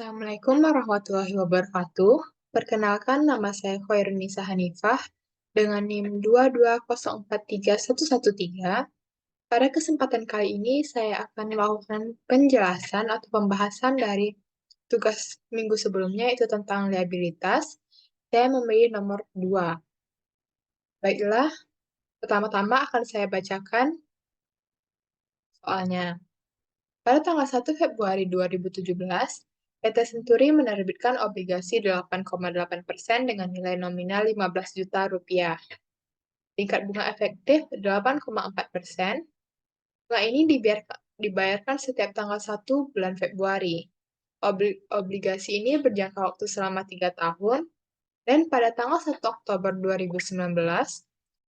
Assalamualaikum warahmatullahi wabarakatuh. Perkenalkan, nama saya Khoirunisa Hanifah dengan NIM 220431113. Pada kesempatan kali ini, saya akan melakukan penjelasan atau pembahasan dari tugas minggu sebelumnya, itu tentang liabilitas. Saya memilih nomor 2. Baiklah, pertama-tama akan saya bacakan soalnya. Pada tanggal 1 Februari 2017, PT Senturi menerbitkan obligasi 8,8% dengan nilai nominal 15 juta rupiah. Tingkat bunga efektif 8,4%. Bunga ini dibayarkan setiap tanggal 1 bulan Februari. Obligasi ini berjangka waktu selama 3 tahun, dan pada tanggal 1 Oktober 2019,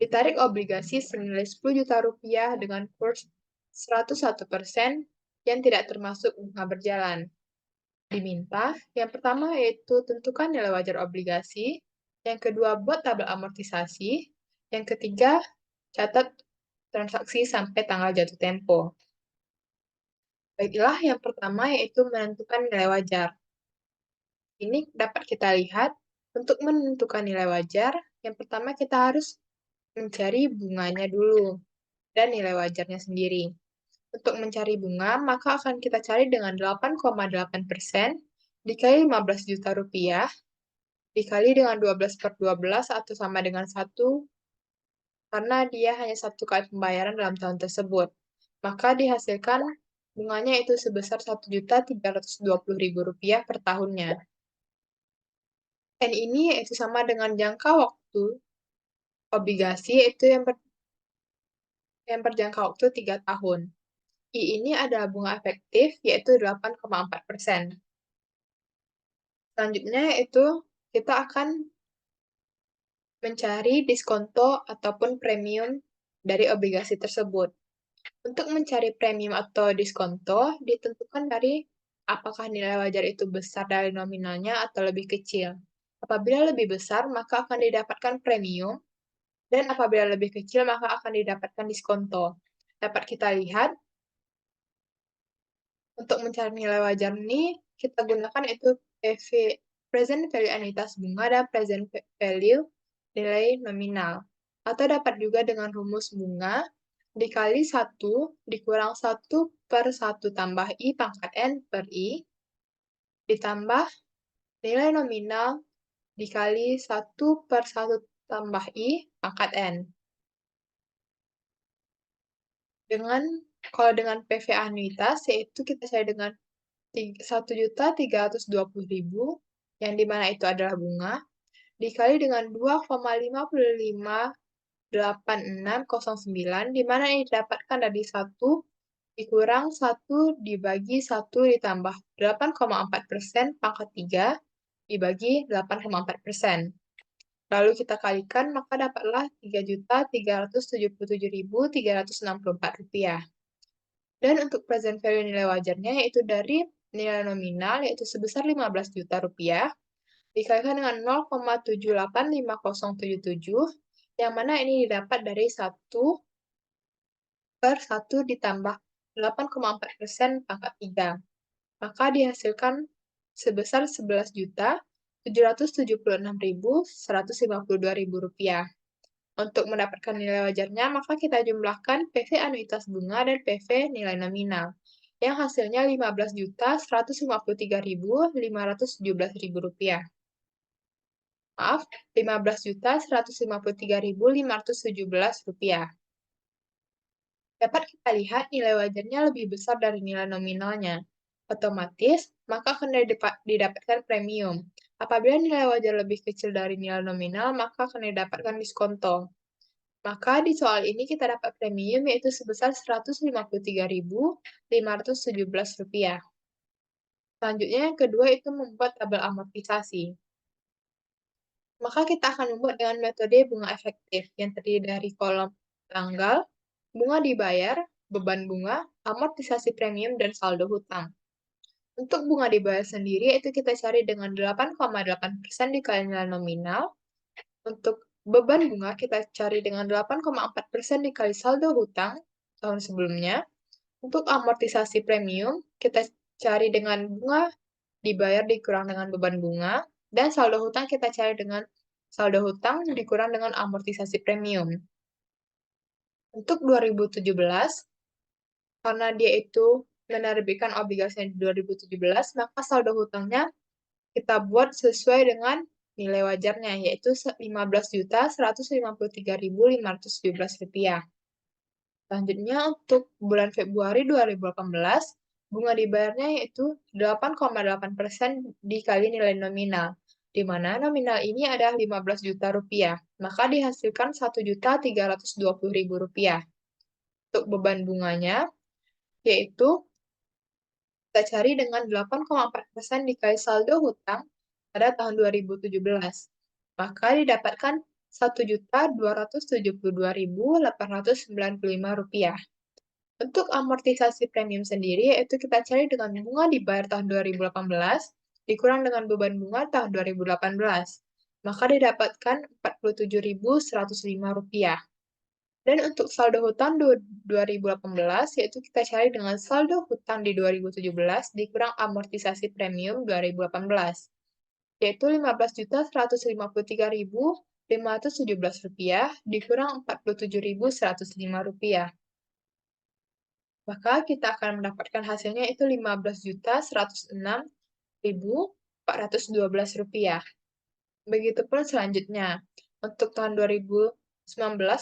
ditarik obligasi senilai 10 juta rupiah dengan kurs 101% yang tidak termasuk bunga berjalan. Diminta, yang pertama yaitu tentukan nilai wajar obligasi, yang kedua buat tabel amortisasi, yang ketiga catat transaksi sampai tanggal jatuh tempo. Baiklah, yang pertama yaitu menentukan nilai wajar. Ini dapat kita lihat, untuk menentukan nilai wajar, yang pertama kita harus mencari bunganya dulu, dan nilai wajarnya sendiri. Untuk mencari bunga, maka akan kita cari dengan 8,8% dikali 15 juta rupiah, dikali dengan 12/12 atau sama dengan 1, karena dia hanya satu kali pembayaran dalam tahun tersebut. Maka dihasilkan bunganya itu sebesar Rp1.320.000 per tahunnya. N ini yaitu sama dengan jangka waktu obligasi, yaitu yang berjangka waktu 3 tahun. I ini adalah bunga efektif, yaitu 8,4%. Selanjutnya yaitu kita akan mencari diskonto ataupun premium dari obligasi tersebut. Untuk mencari premium atau diskonto, ditentukan dari apakah nilai wajar itu besar dari nominalnya atau lebih kecil. Apabila lebih besar, maka akan didapatkan premium, dan apabila lebih kecil, maka akan didapatkan diskonto. Dapat kita lihat, untuk mencari nilai wajar ini, kita gunakan itu PV, present value anuitas bunga, dan present value nilai nominal. Atau dapat juga dengan rumus bunga dikali 1 dikurang 1/1 tambah I pangkat N per I, ditambah nilai nominal dikali 1/1 tambah I pangkat N. Kalau dengan PV anuitas, yaitu kita cari dengan 1.320.000, yang dimana itu adalah bunga, dikali dengan 2,5558609, dimana ini didapatkan dari 1 dikurang 1 dibagi 1 ditambah 8,4% pangkat 3 dibagi 8,4%. Lalu kita kalikan, maka dapatlah Rp3.377.364. Dan untuk present value nilai wajarnya, yaitu dari nilai nominal, yaitu sebesar 15 juta rupiah, dikalikan dengan 0,785077, yang mana ini didapat dari 1/1 ditambah 8,4% pangkat 3. Maka dihasilkan sebesar Rp11.776.152.000. Untuk mendapatkan nilai wajarnya, maka kita jumlahkan PV anuitas bunga dan PV nilai nominal, yang hasilnya Rp15.153.517.000. Maaf, Rp15.153.517. Dapat kita lihat nilai wajarnya lebih besar dari nilai nominalnya. Otomatis, maka akan didapatkan premium. Apabila nilai wajar lebih kecil dari nilai nominal, maka akan didapatkan diskonto. Maka di soal ini kita dapat premium yaitu sebesar Rp153.517. Selanjutnya yang kedua itu membuat tabel amortisasi. Maka kita akan membuat dengan metode bunga efektif yang terdiri dari kolom tanggal, bunga dibayar, beban bunga, amortisasi premium, dan saldo hutang. Untuk bunga dibayar sendiri, itu kita cari dengan 8,8% dikali nilai nominal. Untuk beban bunga, kita cari dengan 8,4% dikali saldo hutang tahun sebelumnya. Untuk amortisasi premium, kita cari dengan bunga dibayar dikurang dengan beban bunga, dan saldo hutang kita cari dengan saldo hutang dikurang dengan amortisasi premium. Untuk 2017, karena dia itu menerbitkan obligasi di 2017, maka saldo hutangnya kita buat sesuai dengan nilai wajarnya, yaitu Rp15.153.517. Selanjutnya, untuk bulan Februari 2018, bunga dibayarnya yaitu 8,8% dikali nilai nominal, di mana nominal ini adalah Rp15 juta, maka dihasilkan Rp1.320.000. Untuk beban bunganya, yaitu kita cari dengan 8,4% dikali saldo hutang pada tahun 2017. Maka didapatkan Rp1.272.895. Untuk amortisasi premium sendiri, yaitu kita cari dengan bunga dibayar tahun 2018, dikurang dengan beban bunga tahun 2018. Maka didapatkan Rp47.105. Dan untuk saldo hutang 2018, yaitu kita cari dengan saldo hutang di 2017 dikurang amortisasi premium 2018, yaitu Rp15.153.517 dikurang Rp47.105. Maka kita akan mendapatkan hasilnya itu Rp15.106.412. Begitupun selanjutnya. Untuk tahun 2019,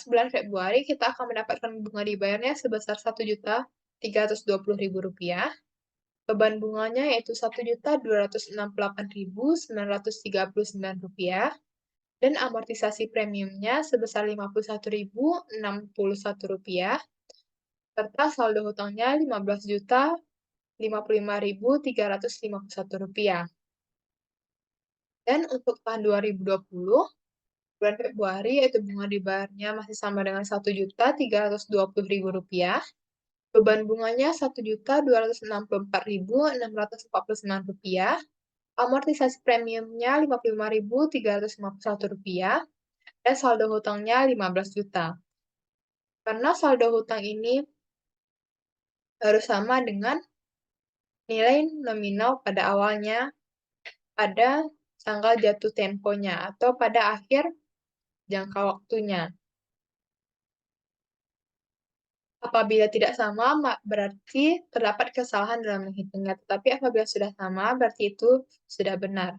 bulan Februari, kita akan mendapatkan bunga dibayarnya sebesar Rp1.320.000. Beban bunganya yaitu Rp1.268.939. Dan amortisasi premiumnya sebesar Rp51.061. Serta saldo hutangnya Rp15.055.351. Dan untuk tahun 2020, bulan Februari, yaitu bunga dibayarnya masih sama dengan Rp1.320.000. Beban bunganya Rp1.264.649. Amortisasi premiumnya Rp55.351. Dan saldo hutangnya Rp15 juta. Karena saldo hutang ini harus sama dengan nilai nominal pada awalnya pada tanggal jatuh temponya atau pada akhir jangka waktunya. Apabila tidak sama, berarti terdapat kesalahan dalam menghitungnya. Tetapi apabila sudah sama, berarti itu sudah benar.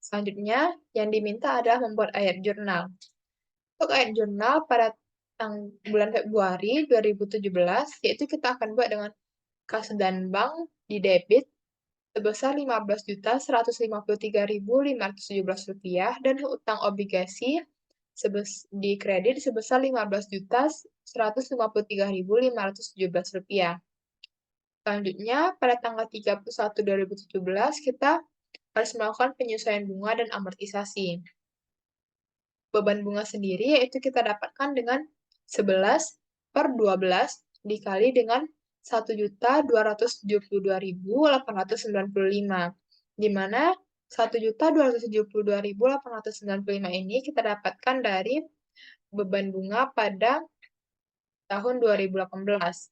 Selanjutnya, yang diminta adalah membuat ayat jurnal. Untuk ayat jurnal pada bulan Februari 2017, yaitu kita akan buat dengan kas dan bank di debit sebesar Rp15.153.517 dan utang obligasi di kredit sebesar Rp15.153.517. Selanjutnya, pada tanggal 31 2017, kita harus melakukan penyesuaian bunga dan amortisasi. Beban bunga sendiri yaitu kita dapatkan dengan 11/12 dikali dengan Rp1.272.895, di mana Rp1.272.895 ini kita dapatkan dari beban bunga pada tahun 2018.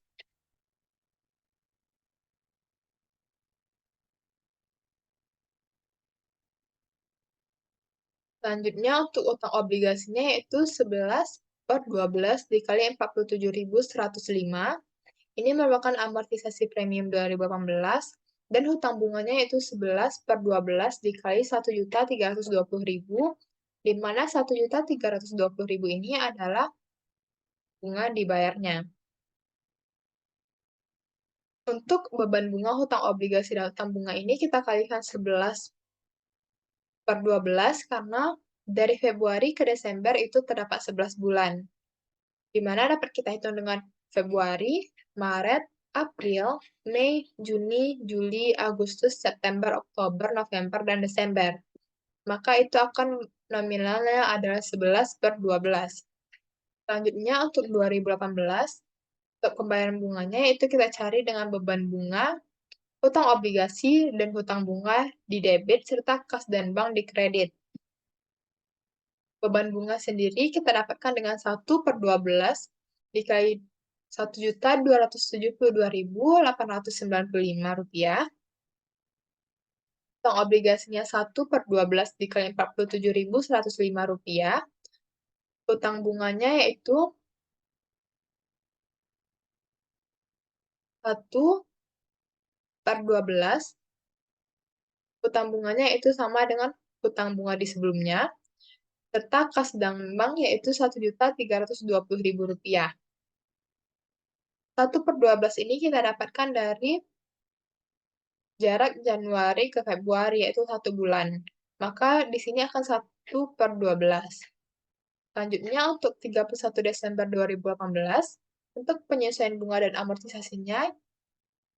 Selanjutnya, untuk utang obligasinya yaitu 11/12 dikali Rp47.105. Ini merupakan amortisasi premium 2018, dan hutang bunganya yaitu 11/12 dikali Rp1.320.000, di mana Rp1.320.000 ini adalah bunga dibayarnya. Untuk beban bunga hutang obligasi dan hutang bunga ini kita kalikan 11/12 karena dari Februari ke Desember itu terdapat 11 bulan. Di mana dapat kita hitung dengan Februari, Maret, April, Mei, Juni, Juli, Agustus, September, Oktober, November, dan Desember. Maka itu akan nominalnya adalah 11/12. Selanjutnya untuk 2018, untuk pembayaran bunganya itu kita cari dengan beban bunga, hutang obligasi, dan hutang bunga di debit, serta kas dan bank di kredit. Beban bunga sendiri kita dapatkan dengan 1/12 dikali Rp1.272.895. utang obligasinya 1/12 dikali Rp47.105, utang bunganya yaitu 1/12, utang bunganya itu sama dengan utang bunga di sebelumnya, serta kas dan bank yaitu Rp1.320.000. 1/12 ini kita dapatkan dari jarak Januari ke Februari, yaitu 1 bulan. Maka di sini akan 1/12. Selanjutnya, untuk 31 Desember 2018, untuk penyesuaian bunga dan amortisasinya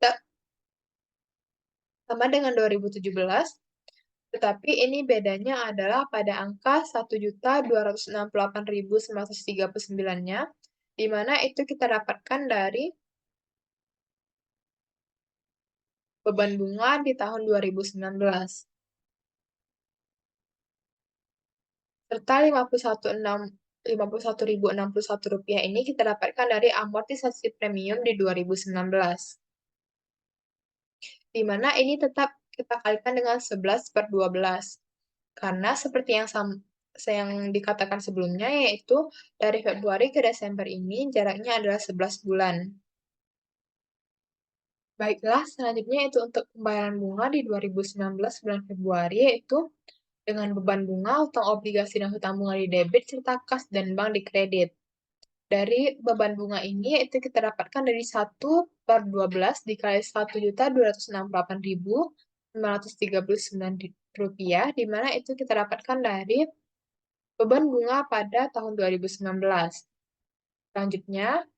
tidak sama dengan 2017, tetapi ini bedanya adalah pada angka 1.268.939-nya, di mana itu kita dapatkan dari beban bunga di tahun 2019. Serta Rp51.061 ini kita dapatkan dari amortisasi premium di 2019. Di mana ini tetap kita kalikan dengan 11/12. Karena seperti yang dikatakan sebelumnya, yaitu dari Februari ke Desember ini jaraknya adalah 11 bulan. Baiklah, selanjutnya itu untuk pembayaran bunga di 2019 bulan Februari, yaitu dengan beban bunga, utang obligasi dan hutang bunga di debit, serta kas dan bank di kredit. Dari beban bunga ini, itu kita dapatkan dari 1/12 dikali Rp1.268.939, di mana itu kita dapatkan dari beban bunga pada tahun 2019. Selanjutnya,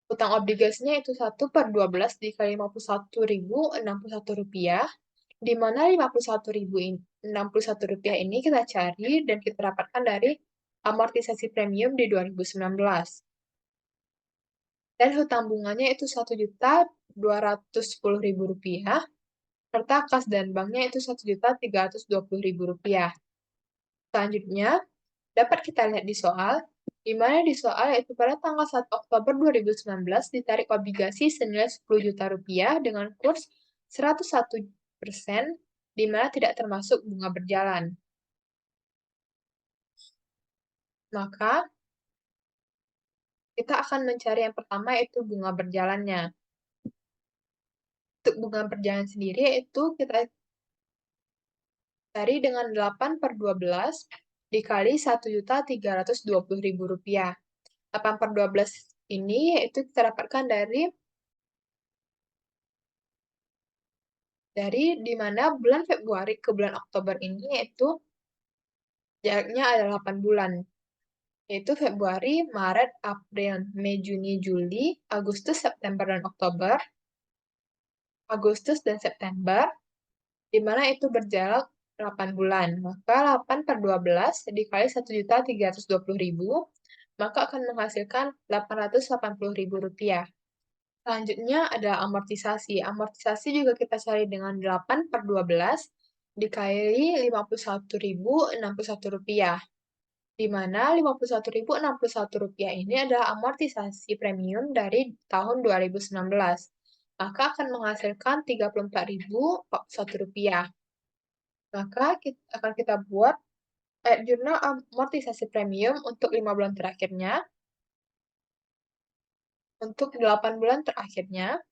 utang obligasinya itu 1/12 dikali Rp51.061, di mana Rp51.061 ini kita cari dan kita dapatkan dari amortisasi premium di 2019. Dan hutang bunganya itu Rp1.210.000, serta kas dan banknya itu Rp1.320.000. Selanjutnya, dapat kita lihat di soal, di mana di soal yaitu pada tanggal 1 Oktober 2019 ditarik obligasi senilai Rp10 juta dengan kurs 101%, di mana tidak termasuk bunga berjalan. Maka, kita akan mencari yang pertama yaitu bunga berjalannya. Untuk bunga berjalan sendiri yaitu kita cari dengan 8/12 dikali Rp1.320.000. 8/12 ini yaitu kita dapatkan dari di mana bulan Februari ke bulan Oktober ini yaitu jaraknya ada 8 bulan. Yaitu Februari, Maret, April, Mei, Juni, Juli, Agustus, September, dan Oktober. Agustus dan September, di mana itu berjarak 8 bulan. Maka 8/12 dikali Rp1.320.000, maka akan menghasilkan Rp880.000. Selanjutnya adalah amortisasi. Amortisasi juga kita cari dengan 8/12 dikali Rp51.061, di mana Rp51.061 ini adalah amortisasi premium dari tahun 2019. Maka akan menghasilkan Rp34.041. Maka akan kita buat jurnal amortisasi premium untuk 5 bulan terakhirnya. Untuk 8 bulan terakhirnya,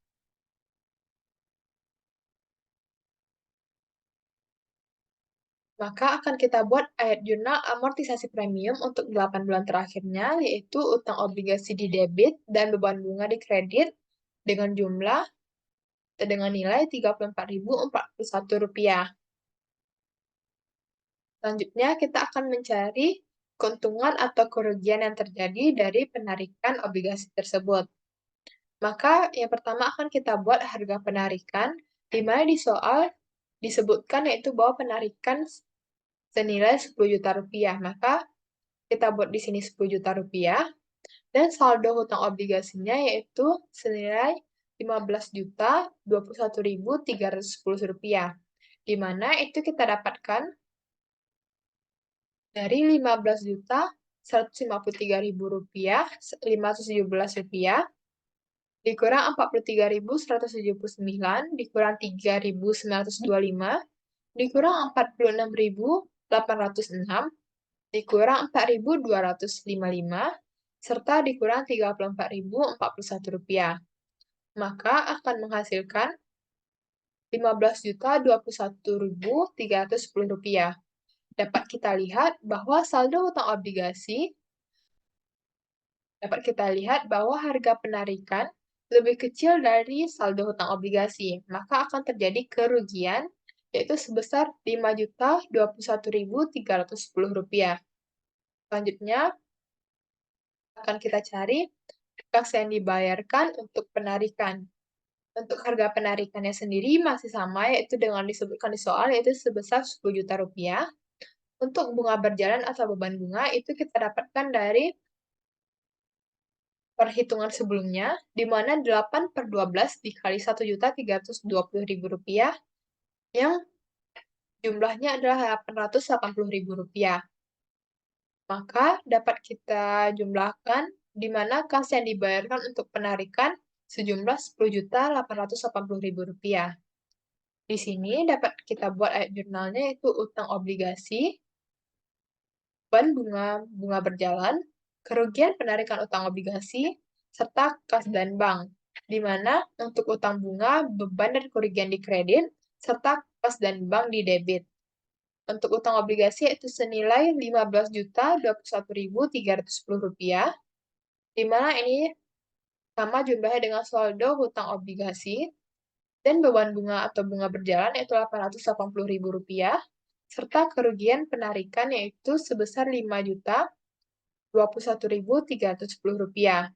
maka akan kita buat ayat jurnal amortisasi premium untuk 8 bulan terakhirnya, yaitu utang obligasi di debit dan beban bunga di kredit dengan nilai Rp34.041. Selanjutnya, kita akan mencari keuntungan atau kerugian yang terjadi dari penarikan obligasi tersebut. Maka, yang pertama akan kita buat harga penarikan, di mana di soal disebutkan yaitu bahwa penarikan senilai Rp10 juta. Maka, kita buat di sini Rp10 juta, dan saldo hutang obligasinya yaitu senilai Rp15.021.310, di mana itu kita dapatkan dari Rp15.153.517 dikurang Rp43.179 dikurang Rp3.925 dikurang 46.806, dikurang 4.255, serta dikurang Rp34.041, maka akan menghasilkan Rp15.021.310. Dapat kita lihat bahwa saldo hutang obligasi dapat kita lihat bahwa harga penarikan lebih kecil dari saldo hutang obligasi, maka akan terjadi kerugian yaitu sebesar Rp5.021.310. Selanjutnya akan kita cari kas yang dibayarkan untuk penarikan. Untuk harga penarikannya sendiri masih sama, yaitu dengan disebutkan di soal, yaitu sebesar Rp10 juta. Untuk bunga berjalan atau beban bunga, itu kita dapatkan dari perhitungan sebelumnya, di mana 8/12 dikali Rp1.320.000, yang jumlahnya adalah Rp880.000. Maka dapat kita jumlahkan di mana kas yang dibayarkan untuk penarikan sejumlah Rp10.880.000. Di sini dapat kita buat ayat jurnalnya, yaitu utang obligasi, beban bunga berjalan, kerugian penarikan utang obligasi, serta kas dan bank, di mana untuk utang bunga, beban dan kerugian di kredit, serta kas dan bank di debit. Untuk utang obligasi yaitu senilai Rp15.021.310, di mana ini sama jumlahnya dengan saldo hutang obligasi, dan beban bunga atau bunga berjalan yaitu Rp880.000, serta kerugian penarikan yaitu sebesar Rp5.021.310.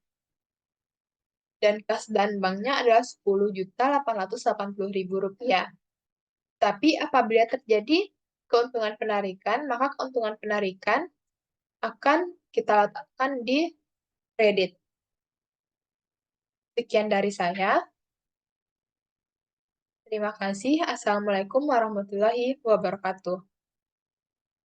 Dan kas dan banknya adalah Rp10.880.000. Tapi apabila terjadi keuntungan penarikan, maka keuntungan penarikan akan kita letakkan di kredit. Sekian dari saya. Terima kasih. Assalamualaikum warahmatullahi wabarakatuh.